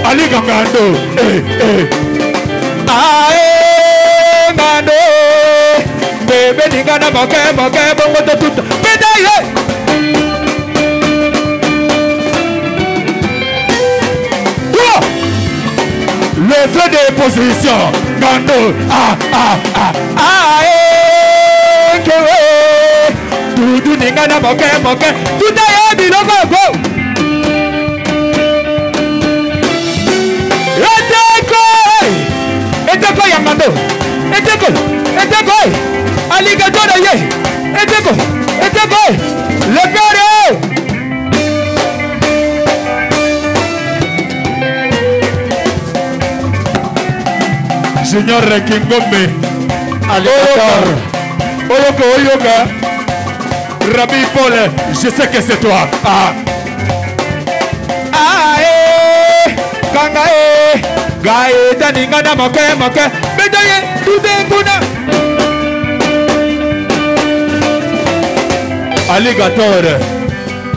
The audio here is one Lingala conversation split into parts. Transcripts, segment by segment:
Ali Gangando. Ae Mano. Bébé Ningana Moke Bongo de tout. Médaille. Le feu de position. Gando. Tout Ningana Moke. Tout est biloko go. Eteko Yamando, Eteko, Alligator ye, Eteko, le carré. Junior Kingombe, Alligator, Oyoka, Rabbi Paul, je sais que c'est toi. Kangae. Gaeta Ningana Moke, Médaille, tout est kuna. Alligator,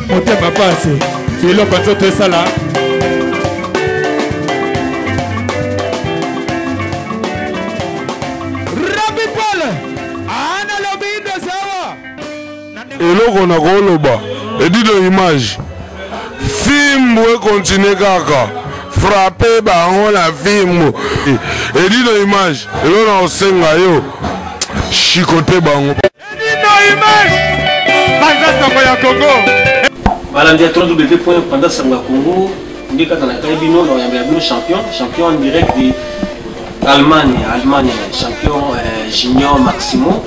Motema Passe, Philo Panzote Sala. Rabbi Paul, Anna Lobi de Sawa. Et là, on a Goloba, et dit de l'image. Film, où continue Kaka. Frapper bango la film et dit l'image et là on senga yo chicoté bango et dit l'image Panda Sanga Congo voilà dia www.panda Sanga Congo ndika kana kaibino na yambia champion en direct de Allemagne champion junior Maximo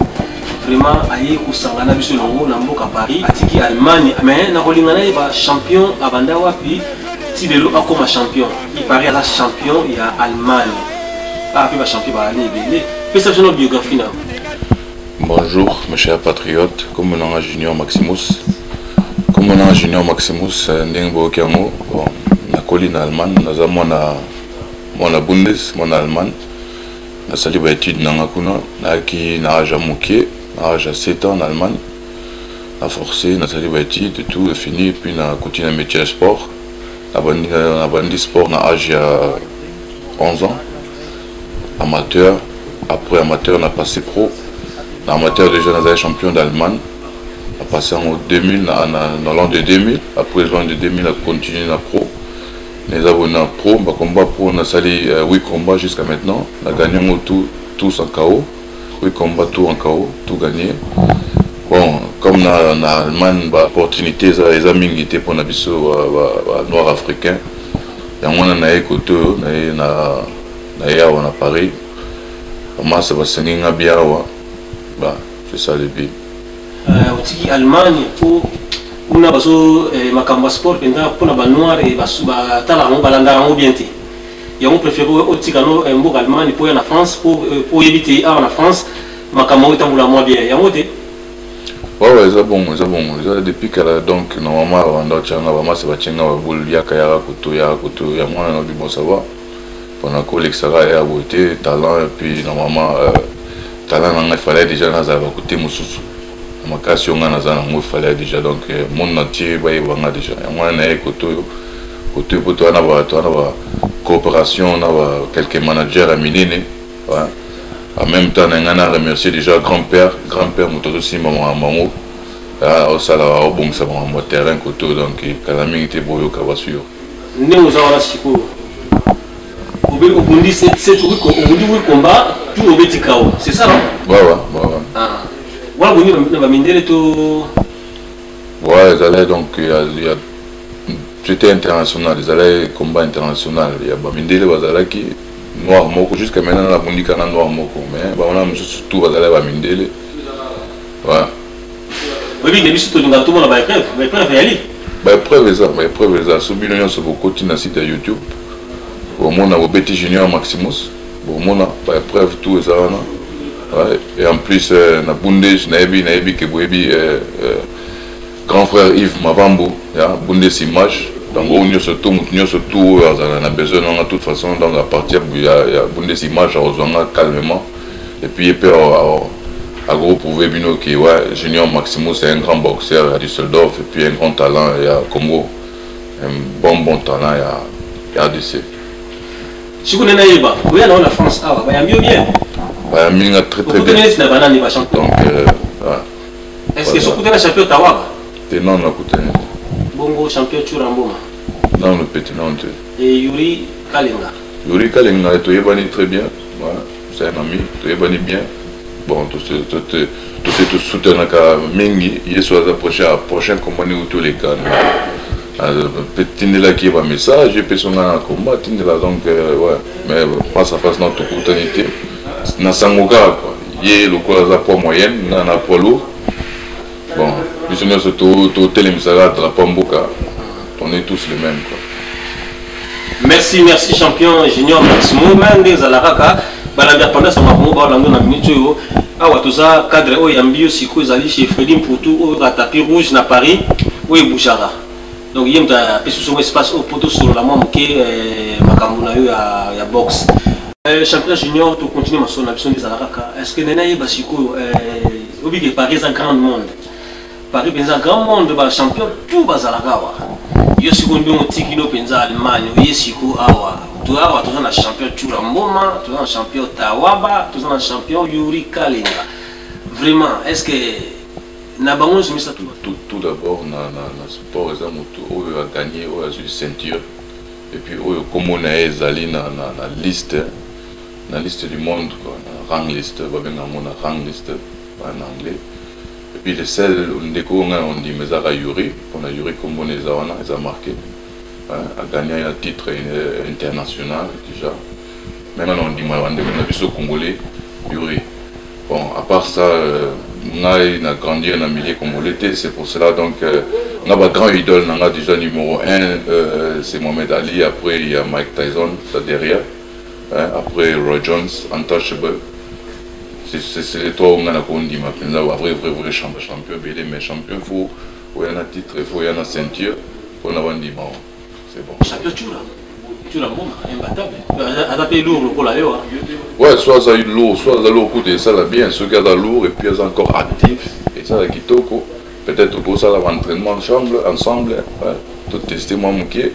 vraiment aye kusangana biso longo na mboka Paris atiki Allemagne mais na kolingana ba champion abanda wapi si le lot comme champion, il paraît à la champion il y a Allemagne. Ah, puis champion va aller belé. Qu'est-ce que c'est notre biographie là? Bonjour mes chers patriotes, comme on a Junior Maximus. Comme on a Junior Maximus, Ndengbo Kiamo, bon, na colline Allemagne, nous avons mon Bundes, mon Allemagne. Na sali ba étude na ngakuna, na ki na âge moké, na âge 7 ans en Allemagne. Na forcé, na sali ba étude tout est fini puis na continué métier de sport. Abandi sport na âge à 11 ans, amateur, après amateur on a passé pro, amateur déjà on a champion d'Allemagne, on a passé en 2000, dans l'an de 2000, après l'an de 2000 on a continué na pro, les abonnés à pro, bah combat pro on a sali 8 combats jusqu'à maintenant, on a gagné tous en KO, 8 combats tout en KO, tout gagné. Bon, comme dans l'Allemagne, l'opportunité est mingi pour les noirs africains. Il y a un côté, il y a Paris. Moi, c'est parce que c'est ça le but. Aussi, Allemagne, pour une macamba sport, pour les noirs et les talents, bien. Il y a un préféré aussi en Allemagne pour aller en France, pour éviter en France, macamba est moins bien. Il y a un ouais, c'est bon. Depuis qu'elle donc normalement on doit changer vraiment c'est pas changer la boule ya kaya kuto ya moi on a bon savoir pendant que l'extra est à beauté talent et puis normalement talent il fallait déjà dans un côté mususu ma casse on a dans un il fallait déjà donc mon entier va y avoir déjà moi on a côté pour toi on a coopération on a quelques managers à Minine ouais. En même temps, on a remercié déjà grand-père aussi, maman, au salaire, au bon, ça va en terrain, côté, donc, Kalami était beau, au Kavasur. Nous avons au Burundi, c'est tout le combat, tout au Betikao, c'est ça, non? Ouais. Ah, ouais, on va miner tout. Ouais, donc, il y a. C'était international, ils allaient combat international, il y a Bamindele, Bazalaki. Noir moko jusqu'à maintenant la bondika na noir moko mais on a surtout bazala ba mindele ouais oui mais biso to ndinga tout monde ba preuve yali ba preuve ça subi l'union sur beaucoup na site YouTube au monde a Betty Junior Maximus au monde ba preuve tout ça là ouais et en plus na Bundes na ebi que boebi grand frère Yves Mavambo ya Bundes image. Donc on a surtout on a besoin de toute façon donc à partir il y a des images à calmement et puis il peut à gros prouver bino qui ouais Junior Maximus c'est un grand boxeur à Düsseldorf et puis un grand talent il y a Congo un bon talent il y a RDC. Si vous avez la France, il y a mieux bien. Il y a très très bien. Donc, est-ce que vous avez champion Tawa? Non, on a coûté. Bongo champion Churamboma. Non, le petit non. Et Yuri Kalinga. Yuri Kalinga, tu es banni très bien. C'est un ami, tu es banni bien. Bon, tu sais, tu soutiens Mingi, il est sur la prochaine compagnie ou tous les cas. Petit là qui va message, et puis son combat, donc, ouais, mais face à face, notre opportunité. Dans Sangoka, quoi. Il y a le quoi, la poids moyenne, dans la poids lourd. Bon, nous sommes surtout Télémisara, de la Pamboka. On est tous les mêmes, quoi. Merci, merci, champion junior Maximo. Mendes Alaraka, l'indépendance, on va avoir la minute. Ah, tout ça, cadre, oh, Yambio, Siko, Zali, chez Freddy Poutou, oh, la tapis rouge, na Paris, oh, et Bouchara. Donc, il y a un espace au poteau sur la main, qui est Makamuna, il y a boxe. Champion junior, tu continues ma son action des Alaraka. Est-ce que Nenaï Basiko, oublie que Paris est un grand monde. Paris est un grand monde, champion, tout Bazalaka. Yo siko ndio tiki no penza Allemagne, yo siko awa. Tu as un champion Churamboma, tu as un champion Tawaba, tu as un champion Yuri Kalinga. Vraiment, est-ce que Nabango je me ça tout d'abord na sport on a gagné, on a eu ceinture et puis comme on a ezali na liste du monde quoi, na rang liste, ba benga mona rang liste en anglais. Et puis les seuls on dit mais ça Yuri, on a Yuri comme on les a marqué. A gagné un titre international déjà. Maintenant on dit on a vu ce Congolais, Yuri. Bon, à part ça, on a grandi dans un milieu congolais, c'est pour cela donc on a un grand idole, on a déjà numéro 1, c'est Mohamed Ali, après il y a Mike Tyson, ça derrière, après Roy Jones, Untouchable. C'est les trois où on a dit maintenant, vrai champion, mais champion, il faut y avoir un titre, il faut y avoir une ceinture, on a dit bon, c'est bon. Champion tu l'as bon, imbattable. Adapté lourd pour la Léo. Ouais, soit ça a eu lourd, soit ça a lourd, ça l'a bien, ceux qui ont lourd et puis ils sont encore actifs, et ça qui toko. Peut-être pour ça l'entraînement ensemble, tout tester moi mon pied,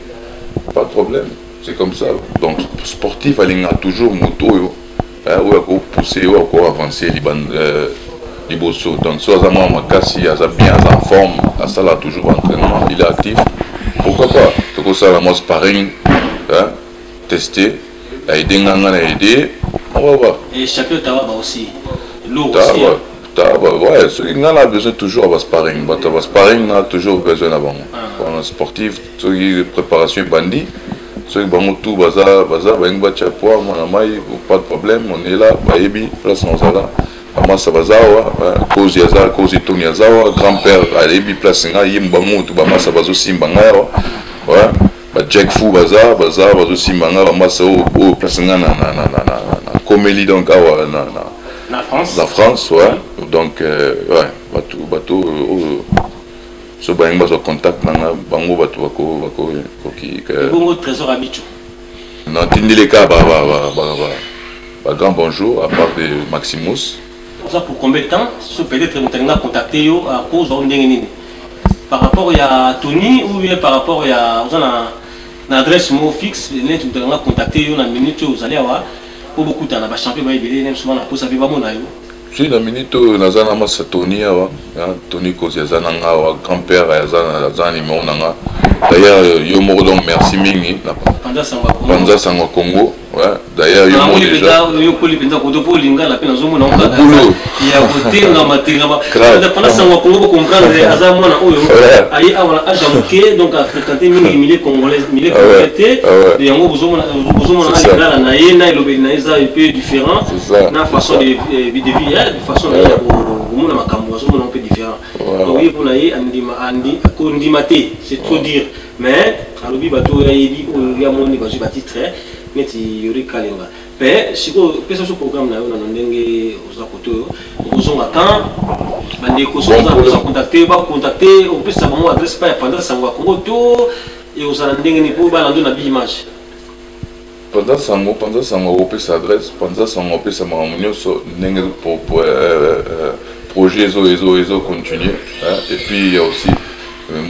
pas de problème, c'est comme ça. Donc sportif, il y a toujours moto. Où il faut pousser, où il faut avancer, les bossos. Donc, soit ça m'a cassé, il est bien en forme, ça là toujours entraînement, il est actif. Pourquoi pas? C'est comme ça, la sparring, tester, aider, on va voir. Et champion Tawaba aussi, lourd aussi. Ouais, il a besoin toujours de sparring. Le sparring, on a toujours besoin d'avant. Pour un sportif, préparation bandit. Ceux qui ont tout bazar, pas de problème, on est là, place dans Zala. Amasa bazawa, cause yaza, cause Tony Yazawa, grand-père, Alebi, place nga, Yimbamu, Bamasa bazo Simbanga, Jack Fou bazar, bazo Simbanga, Bamasa au place nga na Comélie, donc, la France, ouais. Donc, ouais, bateau, ce bango va contact nanga bango bato bako qui bongo trésor habituel. Non, tindi les cas grand bonjour à part de Maximus. Ça pour combien de temps? Ce peut-être vous avez contacté yo à cause de ndengeni. Par rapport à Tony ou bien par rapport à une adresse mot fixe, vous avez contacté yo na minute vous allez avoir pour beaucoup de temps na champion ba ibele même souvent na pose avec ba mona yo. Si la minute nazana masa Tony Tony cause yazana grand-père yazana numéro nanga. D'ailleurs yo moko donc merci mingi Panza Sangwa Congo. Ouais, d'ailleurs yo moko déjà yo ko lipenza ko to linga la pena zomo na ngala. Ya kotenga matenga ba. Panza Sangwa Congo comprendre aza mwana oyo ayi awala ajamuke donc a fréquenter mingi milieu congolais et yango bozomo na ngala na yena lobe na eza un peu différent na façon de vivre de façon de mona makambo zomo un peu différent. Donc il pour na ye andi ko ndimate c'est trop dire mais alobi bato yebi o ya moni bazo batitre neti Yuri Kalinga. Mais si vous pensez ce programme là on a ndenge oza koto ozonga quand bande ko so za contacter on peut savoir adresse pas pendant Sangwa Congo to et oza ndenge ni pour balando na image. Pendant Sangwa on peut s'adresse pendant Sangwa on peut sa mamunyo so ndenge pour projet ezo continuer et puis il y a aussi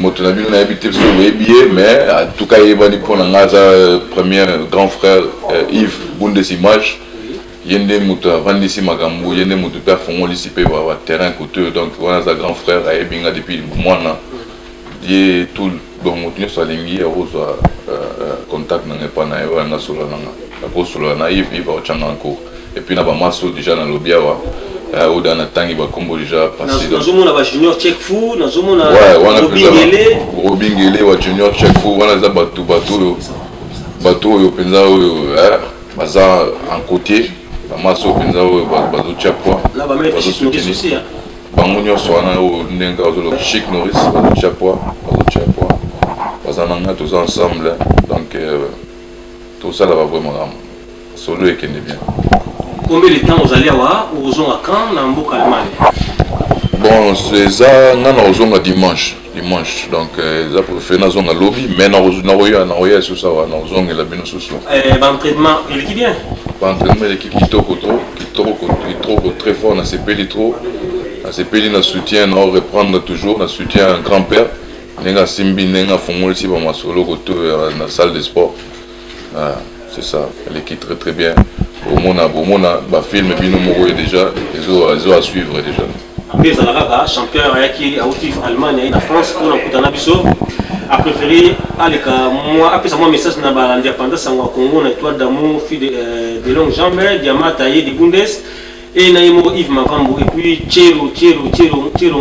moto na bino na habité sur billet mais en tout cas il va dire pour la premier grand frère Yves Bundes Image yende moto vandi si makambo yende moto père fongoli si pe va terrain côté donc voilà sa grand frère a ebinga depuis mois die tout donc moto so alingi arozo contact na pas na yo na solo na ko solo na Yves va ochanga encore et puis na ba maso déjà na lobiawa ou dans la tangi ba combo déjà passé dans zomo na ba junior check fou na zomo na Robingele wa junior check fou wana za bateau yo penza baza en côté maso penza bazo chapwa là ba mettre chic Norris aussi hein bango nyonso wana o ndenga ozolo chic Norris bazo chapwa baza nanga tous ensemble donc tout ça là va vraiment solo et kende bien. Combien de temps vous allez avoir ou vous à quand dans Mboka Allemagne? Bon, c'est ça, on a dimanche, donc ça pour faire une zone à lobby, mais on a sur ça, on a zone et la bien sous ça. L'entraînement, il est bien. L'entraînement, l'équipe qui trop très fort, on a CP litro, on CP li soutien, on reprendre toujours, on soutien un grand-père, on a Simbi, on a Fongol si on a solo dans la salle de sport. C'est ça, l'équipe très très bien. Au monde a film et déjà ils ont à suivre déjà. Des Alaraka, champion qui a outil Allemagne et France pour l'Ankutana Bisso a préféré aller moi après ça moi message na ba indépendance en Congo na étoile d'amour fille de longues jambes diamant taillé de Bundes et na Yves Mavambo et puis Tchero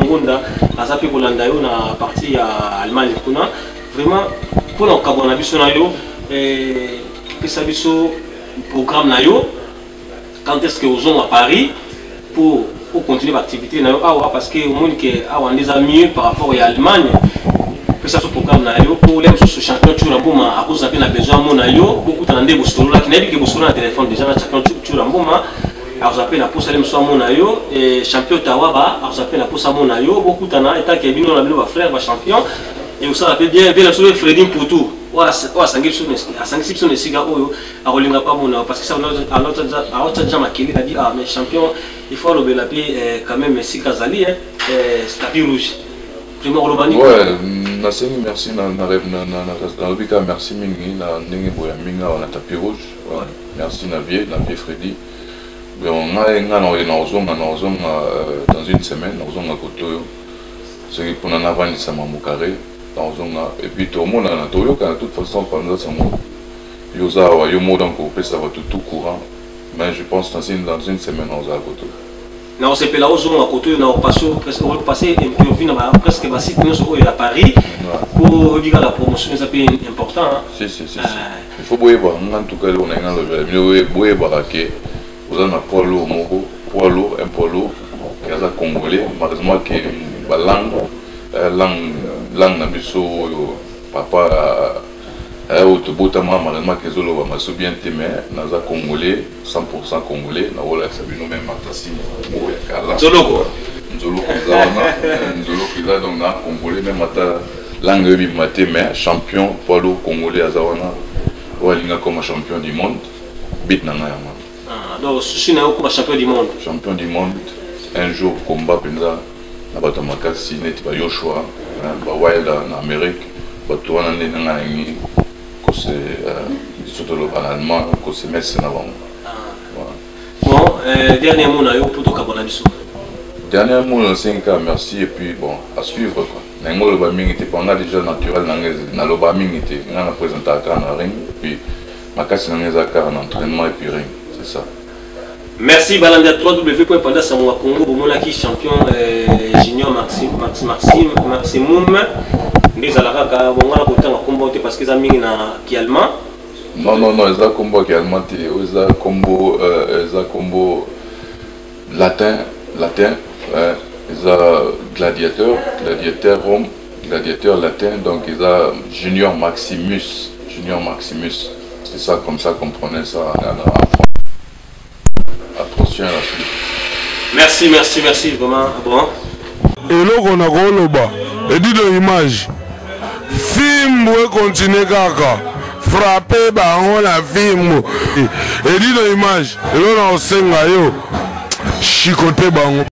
Ngonda a zappé Bolanda yo na partie à Allemagne kuna vraiment pour l'Ankabona Bisso na yo et ça Bisso programme na yo quand est-ce que vous êtes à Paris pour continuer l'activité parce que au monde que on des amis par rapport à l'Allemagne que ça ce programme na yo pour les champion Churamboma à cause d'un besoin mon yo beaucoup d'andé bostolo là qui n'a dit que bostolo na téléphone déjà na champion Churamboma à vous appeler na pour saler soit mon yo et champion Tawaba à vous appeler na pour ça mon yo beaucoup d'ana état qui bino na bino frère va champion et vous savez bien sur Fredin pour tout wa sangi sur les siga oyo a rolinga pas mon parce que ça à l'autre jama qui a dit ah mais champion il faut le appeler quand même Messi Kazali hein tapis rouge vraiment Robani ouais merci na merci mingi na ndenge boya minga na tapis rouge merci na vie Freddy on a dans une semaine on a koto ce qui pour en avant ça m'a carré et puis tout le monde a de toute façon pendant ça yosa wa yo donc ça va tout courant mais je pense dans une semaine on va côté na on s'appelle là aux à côté na passer interview na presque ba site nous à Paris pour dire la promotion ça peut important si il faut boyer en tout cas on a le boyer baraké vous en a poids lourd un poids lourd et ça congolais malheureusement que langue na biso papa autobota malheureusement que zolo va maso bien mais naza congolais 100% congolais na wala sabino même matasi o ya kala zoloko là donc na congolais même mata langue bi maté mais champion poids congolais azawana walinga comme champion du monde bit na ya man donc sushi na comme champion du monde un jour combat penza na bato makasi neti ba Yoshua ba Wilder en Amérique bato wana nde nga ngi ko se surtout le allemand ko se mettre na bango bon dernier mot na yo pour to kabona biso dernier mot na 5 ans merci et puis bon à suivre quoi na ngolo ba mingi te pendant déjà naturel na lo ba mingi te nga na présenter à ring puis makasi na ngeza ka en entraînement et puis ring c'est ça. Merci Balanda 3W.Panda Samoa Congo, Bomonaki champion junior maximum. Des alaraka, bon, on a combattu parce qu'ils ont mis qui allemand. Non, ils ont combattu qui allemand, ils ont combo latin, ils ont gladiateur Rome, gladiateur latin, donc ils ont junior maximus. C'est ça, comme ça qu'on prenait ça en France. Attention à la suite. Merci, vraiment. Bon. Et là, on a Goloba. Et dit de l'image. Film, vous continuez, kaka. Frappez, on a film. Et dit de l'image. Et là, on a Sengayo. Chicoté, bango.